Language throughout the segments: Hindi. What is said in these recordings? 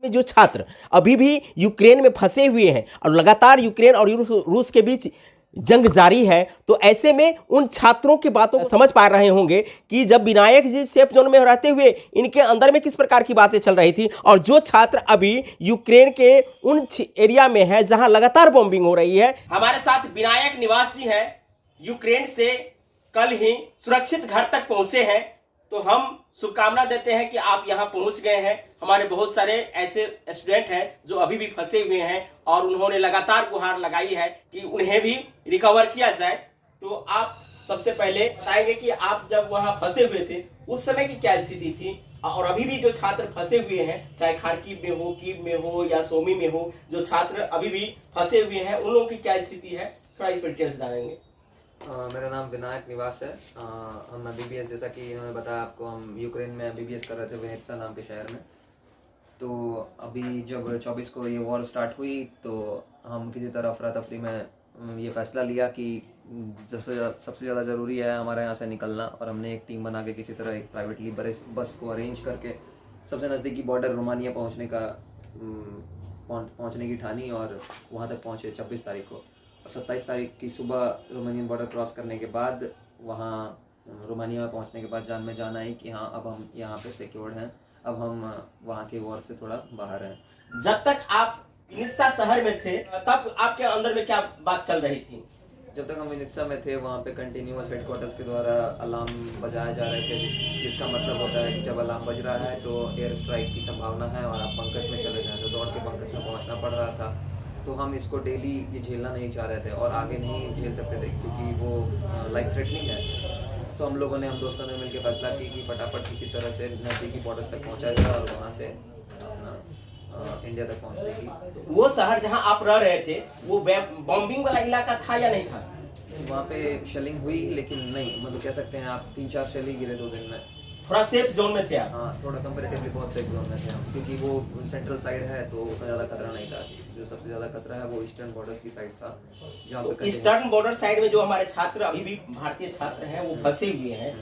जो छात्र अभी भी यूक्रेन में फंसे हुए हैं और लगातार यूक्रेन और रूस के बीच जंग जारी है, तो ऐसे में उन छात्रों की बातों को समझ पा रहे होंगे कि जब विनायक जी सेफ जोन में रहते हुए इनके अंदर में किस प्रकार की बातें चल रही थी, और जो छात्र अभी यूक्रेन के उन एरिया में है जहां लगातार बॉम्बिंग हो रही है। हमारे साथ विनायक निवास जी हैं, यूक्रेन से कल ही सुरक्षित घर तक पहुंचे हैं, तो हम शुभकामना देते हैं कि आप यहां पहुंच गए हैं। हमारे बहुत सारे ऐसे स्टूडेंट हैं जो अभी भी फंसे हुए हैं और उन्होंने लगातार गुहार लगाई है कि उन्हें भी रिकवर किया जाए। तो आप सबसे पहले बताएंगे कि आप जब वहां फंसे हुए थे उस समय की क्या स्थिति थी, और अभी भी जो छात्र फंसे हुए हैं, चाहे खारकीव में हो, कीव में हो या सोमी में हो, जो छात्र अभी भी फंसे हुए हैं उन लोगों की क्या स्थिति है, थोड़ा इस पर डिटेल्स बताएंगे। मेरा नाम विनायक निवास है। हम एमबीबीएस, जैसा कि इन्होंने बताया आपको, हम यूक्रेन में एमबीबीएस कर रहे थे विनित्सा नाम के शहर में। तो अभी जब 24 को ये वॉर स्टार्ट हुई तो हम किसी तरह अफरा तफरी में ये फैसला लिया कि सबसे ज़्यादा ज़रूरी है हमारे यहाँ से निकलना, और हमने एक टीम बना के किसी तरह एक प्राइवेटली बस को अरेंज करके सबसे नज़दीकी बॉर्डर रोमानिया पहुँचने की ठानी, और वहाँ तक पहुँचे 26 तारीख को। और 27 तारीख की सुबह रोमानियन बॉर्डर क्रॉस करने के बाद वहाँ रोमानिया में पहुँचने के बाद जान में जान आई कि हाँ, अब हम यहाँ पे सिक्योर्ड हैं, अब हम वहाँ के वॉर से थोड़ा बाहर हैं। जब तक आप विनित्सा शहर में थे तब आपके अंदर में क्या बात चल रही थी? जब तक हम विनित्सा में थे वहाँ पे कंटिन्यूअस हेडक्वार्टर्स के द्वारा अलार्म बजाए जा रहे थे, जिसका मतलब होता है कि जब अलार्म बज रहा है तो एयर स्ट्राइक की संभावना है और आप बंकर्स में चले जाएं। तो दौड़ के बंकर्स में पहुँचना पड़ रहा था। तो हम इसको डेली ये झेलना नहीं चाह रहे थे और आगे नहीं झेल सकते थे, क्योंकि वो लाइफ थ्रेटनिंग है। तो हम लोगों ने, हम दोस्तों ने मिलकर फैसला की कि फटाफट किसी तरह से नज़दीकी बॉर्डर्स तक पहुँचा जाए और वहाँ से अपना इंडिया तक पहुँचने की। वो शहर जहाँ आप रह रहे थे वो बॉम्बिंग वाला इलाका था या नहीं था? वहाँ पे शेलिंग हुई, लेकिन नहीं, मतलब कह सकते हैं आप 3-4 शेल ही गिरे 2 दिन में। थोड़ा सेफ जोन में थे आप? हाँ, थोड़ा कंपैरेटिवली बहुत सेफ जोन में थे हम, क्योंकि वो सेंट्रल साइड है तो उतना ज़्यादा खतरा नहीं था। जो सबसे ज़्यादा खतरा है वो ईस्टर्न बॉर्डर्स की साइड था, जहाँ पे ईस्टर्न बॉर्डर साइड में जो हमारे छात्र अभी भी भारतीय छात्र हैं वो फंसे हुए हैं,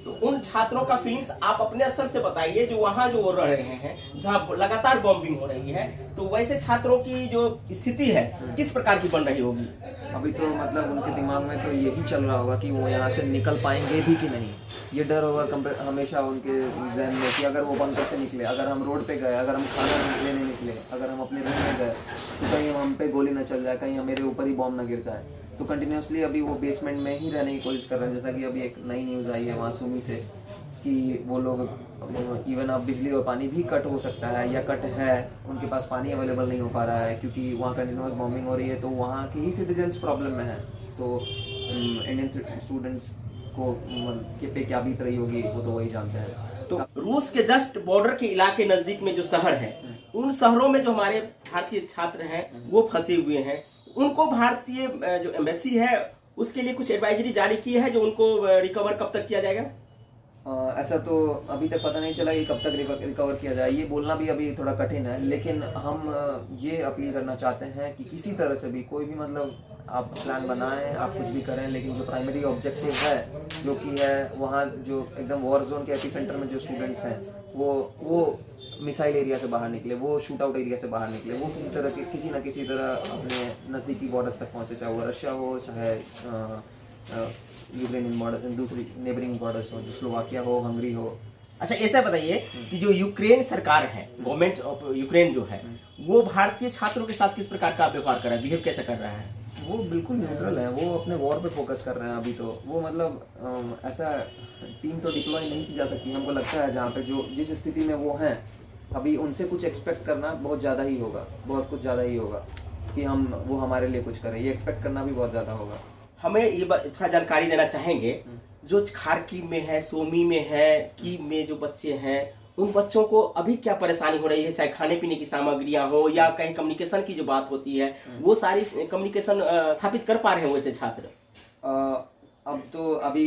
तो उन छात्रों का फीलिंग्स आप अपने स्तर से बताइए, जो वहाँ जो रह रहे हैं जहाँ लगातार बॉम्बिंग हो रही है, तो वैसे छात्रों की जो स्थिति है किस प्रकार की बन रही होगी? अभी तो मतलब उनके दिमाग में तो यही चल रहा होगा कि वो यहाँ से निकल पाएंगे भी कि नहीं। ये डर होगा हमेशा उनके जहन में कि अगर वो बंकर से निकले, अगर हम रोड पे गए, अगर हम खाना लेने निकले, अगर हम अपने रूम में गए, तो कहीं हम पे गोली न चल जाए, कहीं मेरे ऊपर ही बॉम्ब न गिर जाए। तो कंटिन्यूसली अभी वो बेसमेंट में ही रहने की कोशिश कर रहे हैं। जैसा कि अभी एक नई न्यूज़ आई है वहाँ सुमी से कि वो लोग इवन अब बिजली और पानी भी कट हो सकता है, या कट है, उनके पास पानी अवेलेबल नहीं हो पा रहा है क्योंकि वहाँ कंटिन्यूस बॉम्बिंग हो रही है। तो वहाँ के ही सिटीजन्स प्रॉब्लम में है। तो इंडियन स्टूडेंट्स को पे क्या बीत रही होगी वो तो वही जानते हैं। तो रूस के जस्ट बॉर्डर के इलाके नजदीक में जो शहर है, उन शहरों में जो हमारे भारतीय छात्र हैं वो फंसे हुए हैं, उनको भारतीय जो एम्बेसी है उसके लिए कुछ एडवाइजरी जारी की है जो उनको रिकवर कब तक किया जाएगा? ऐसा तो अभी तक पता नहीं चला कि कब तक रिकवर किया जाए, ये बोलना भी अभी थोड़ा कठिन है। लेकिन हम ये अपील करना चाहते हैं कि किसी तरह से भी कोई भी, मतलब आप प्लान बनाएं, आप कुछ भी करें, लेकिन जो प्राइमरी ऑब्जेक्टिव है जो कि है वहाँ जो एकदम वॉर जोन के एपिसेंटर में जो स्टूडेंट्स हैं वो मिसाइल एरिया से बाहर निकले, वो शूट आउट एरिया से बाहर निकले, वो किसी न किसी तरह अपने नज़दीकी बॉर्डर्स तक पहुँचे, चाहे वो रशिया हो, चाहे यूक्रेनियन बॉर्डर, दूसरी नेबरिंग बॉर्डर्स हो, स्लोवाकिया हो, हंगरी हो। अच्छा, ऐसा बताइए कि जो यूक्रेन सरकार है, गवर्नमेंट ऑफ यूक्रेन जो है, वो भारतीय छात्रों के साथ किस प्रकार का व्यवहार कर रहा है, बिहेव कैसे कर रहा है? वो बिल्कुल न्यूट्रल है, वो अपने वॉर पे फोकस कर रहे हैं अभी। तो वो मतलब ऐसा टीम तो डिप्लॉय नहीं की जा सकती। हमको लगता है जहाँ पे जो जिस स्थिति में वो हैं अभी, उनसे कुछ एक्सपेक्ट करना बहुत ज़्यादा ही होगा, बहुत कुछ ज़्यादा ही होगा कि वो हमारे लिए कुछ करें। ये एक्सपेक्ट करना भी बहुत ज़्यादा होगा। हमें ये थोड़ा जानकारी देना चाहेंगे, जो खारकीव में है, सोमी में है, कीव में जो बच्चे हैं, उन बच्चों को अभी क्या परेशानी हो रही है, चाहे खाने पीने की सामग्रियां हो या कहीं कम्युनिकेशन की जो बात होती है, वो सारी कम्युनिकेशन स्थापित कर पा रहे हैं वैसे छात्र? अब तो अभी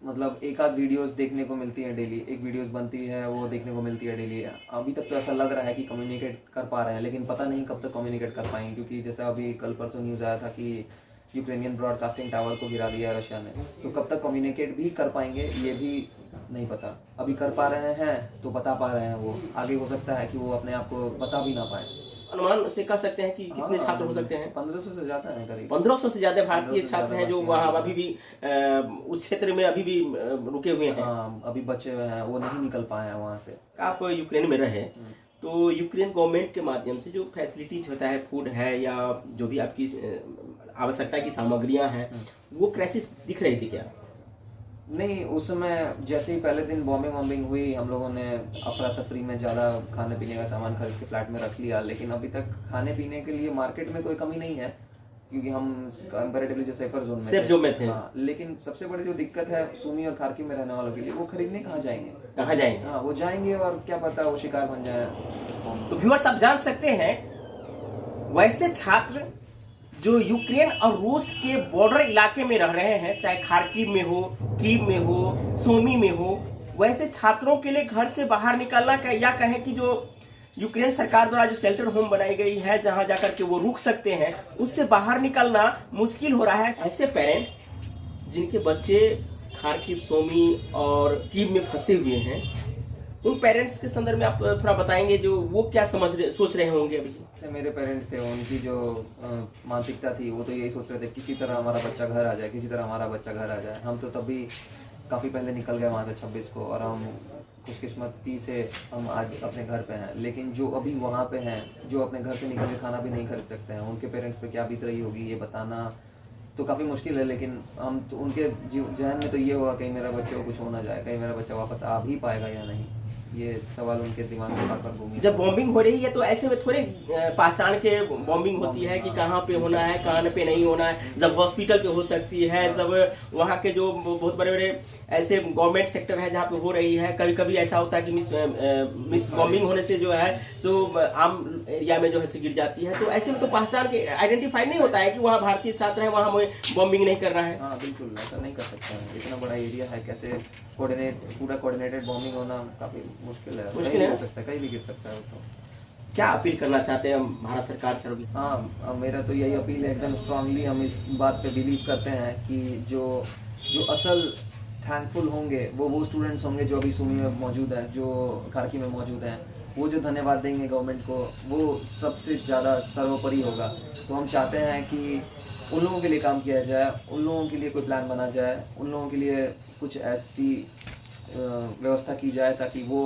मतलब एक आध वीडियोस देखने को मिलती हैं डेली, एक वीडियोस बनती है वो देखने को मिलती है डेली। अभी तक तो ऐसा लग रहा है कि कम्युनिकेट कर पा रहे हैं, लेकिन पता नहीं कब तक कम्युनिकेट कर पाएंगे, क्योंकि जैसा अभी कल परसों न्यूज़ आया था कि यूक्रेनियन ब्रॉडकास्टिंग टावर को गिरा दिया रशिया ने, तो कब तक कम्युनिकेट भी कर पाएंगे ये भी नहीं पता। अभी कर पा रहे हैं तो बता पा रहे हैं, वो आगे हो सकता है कि वो अपने आप को बता भी ना पाए। अनुमान से कह सकते हैं कि कितने छात्र हो सकते हैं? 1500 से ज्यादा है करीब। 1500 से ज्यादा भारतीय 1500 छात्र हैं जो वहाँ अभी भी उस क्षेत्र में अभी भी रुके हुए हैं। हाँ, अभी बचे हुए हैं, वो नहीं निकल पाए हैं वहाँ से। आप यूक्रेन में रहे तो यूक्रेन गवर्नमेंट के माध्यम से जो फैसिलिटीज होता है, फूड है या जो भी आपकी आवश्यकता की सामग्रियां हैं, वो क्राइसिस दिख रही थी क्या? नहीं, उस समय जैसे ही पहले दिन बॉम्बिंग हुई, हम लोगों ने अफरा तफरी में ज़्यादा खाने पीने का सामान खरीद के फ्लैट में रख लिया, लेकिन अभी तक खाने पीने के लिए मार्केट में कोई कमी नहीं है, क्योंकि हम कंपैरेटिवली जो सेफर जोन में थे। हाँ, लेकिन सबसे बड़ी जो दिक्कत है सुमी और खार्किव में रहने वालों के लिए, वो खरीदने कहाँ जाएंगे? हाँ, वो जाएंगे और क्या पता वो शिकार बन जाए। तो व्यूअर्स, आप जान सकते हैं वैसे छात्र जो यूक्रेन और रूस के बॉर्डर इलाके में रह रहे हैं, चाहे खार्किव में हो, कीव में हो, सोमी में हो, वैसे छात्रों के लिए घर से बाहर निकलना या कहें कि जो यूक्रेन सरकार द्वारा जो शेल्टर होम बनाई गई है जहां जाकर के वो रुक सकते हैं, उससे बाहर निकलना मुश्किल हो रहा है। ऐसे पेरेंट्स जिनके बच्चे खार्किव, सोमी और कीव में फंसे हुए हैं, उन पेरेंट्स के संदर्भ में आप थोड़ा बताएंगे जो वो क्या सोच रहे होंगे अभी? मेरे पेरेंट्स थे, उनकी जो मानसिकता थी वो तो यही सोच रहे थे किसी तरह हमारा बच्चा घर आ जाए, किसी तरह हमारा बच्चा घर आ जाए। हम तो तभी काफ़ी पहले निकल गए वहाँ से 26 को, और हम खुशकिस्मती से हम आज अपने घर पे हैं। लेकिन जो अभी वहाँ पे हैं, जो अपने घर से निकल के खाना भी नहीं खरीद सकते हैं, उनके पेरेंट्स पे क्या बीत रही होगी ये बताना तो काफ़ी मुश्किल है। लेकिन हम तो उनके जहन में तो ये होगा कहीं मेरा बच्चे को कुछ हो ना जाए, कहीं मेरा बच्चा वापस आ भी पाएगा या नहीं, ये सवाल उनके दिमाग में बार बार घूमी। जब बॉम्बिंग हो रही है तो ऐसे में थोड़े पहचान के बॉम्बिंग होती है कि कहाँ पे होना है, कहाँ पे नहीं होना है। जब हॉस्पिटल पे हो सकती है, जब वहाँ के जो बहुत बड़े बड़े ऐसे गवर्नमेंट सेक्टर है जहाँ पे हो रही है, कभी कभी ऐसा होता है कि मिस बॉम्बिंग होने से जो है सो आम एरिया में जो है गिर जाती है। तो ऐसे में तो पहचान के आइडेंटिफाई नहीं होता है कि वहाँ भारतीय छात्र है, वहाँ हमें बॉम्बिंग नहीं करना है। हाँ बिल्कुल, ऐसा नहीं कर सकते हैं, इतना बड़ा एरिया है, कैसे पूरा कोऑर्डिनेटेड बॉम्बिंग होना काफ़ी मुश्किल है। हो सकता है, कहीं भी गिर सकता है। तो क्या अपील करना चाहते हैं भारत सरकार से अभी? हाँ, मेरा तो यही अपील है एकदम स्ट्रांगली। हम इस बात पे बिलीव करते हैं कि जो असल थैंकफुल होंगे वो स्टूडेंट्स होंगे जो अभी सुमी में मौजूद हैं, जो खार्किव में मौजूद हैं। वो जो धन्यवाद देंगे गवर्नमेंट को, वो सबसे ज़्यादा सर्वोपरि होगा। तो हम चाहते हैं कि उन लोगों के लिए काम किया जाए, उन लोगों के लिए कोई प्लान बना जाए, उन लोगों के लिए कुछ ऐसी व्यवस्था की जाए ताकि वो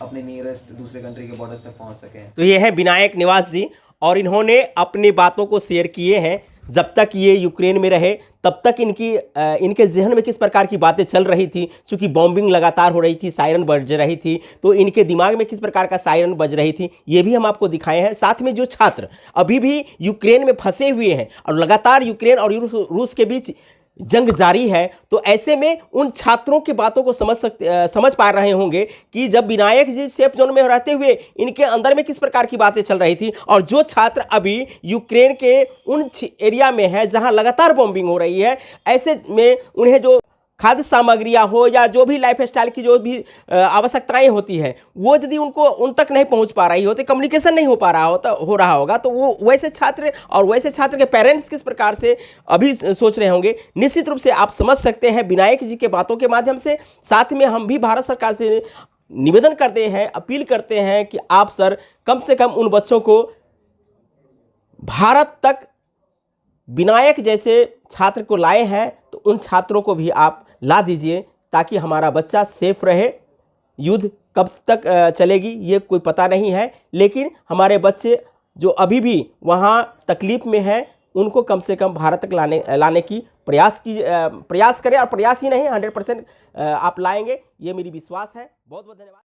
अपने नियरेस्ट दूसरे कंट्री के बॉर्डर्स तक पहुंच सकें। तो ये है विनायक निवास जी, और इन्होंने अपनी बातों को शेयर किए हैं। जब तक ये यूक्रेन में रहे तब तक इनके जहन में किस प्रकार की बातें चल रही थी, क्योंकि बॉम्बिंग लगातार हो रही थी, सायरन बज रही थी, तो इनके दिमाग में किस प्रकार का सायरन बज रही थी ये भी हम आपको दिखाए हैं। साथ में जो छात्र अभी भी यूक्रेन में फंसे हुए हैं और लगातार यूक्रेन और रूस के बीच जंग जारी है, तो ऐसे में उन छात्रों की बातों को समझ पा रहे होंगे कि जब विनायक जी सेफ जोन में रहते हुए इनके अंदर में किस प्रकार की बातें चल रही थी, और जो छात्र अभी यूक्रेन के उन एरिया में है जहां लगातार बॉम्बिंग हो रही है, ऐसे में उन्हें जो खाद्य सामग्रियां हो या जो भी लाइफ स्टाइल की जो भी आवश्यकताएं होती है, वो यदि उन तक नहीं पहुंच पा रही होती, कम्युनिकेशन नहीं हो रहा होगा, तो वो वैसे छात्र के पेरेंट्स किस प्रकार से अभी सोच रहे होंगे, निश्चित रूप से आप समझ सकते हैं विनायक जी के बातों के माध्यम से। साथ में हम भी भारत सरकार से निवेदन करते हैं, अपील करते हैं कि आप सर कम से कम उन बच्चों को भारत तक विनायक जैसे छात्र को लाए हैं, तो उन छात्रों को भी आप ला दीजिए ताकि हमारा बच्चा सेफ रहे। युद्ध कब तक चलेगी ये कोई पता नहीं है, लेकिन हमारे बच्चे जो अभी भी वहाँ तकलीफ में हैं उनको कम से कम भारत तक लाने की प्रयास करें, और प्रयास ही नहीं 100% आप लाएंगे, ये मेरी विश्वास है। बहुत बहुत धन्यवाद।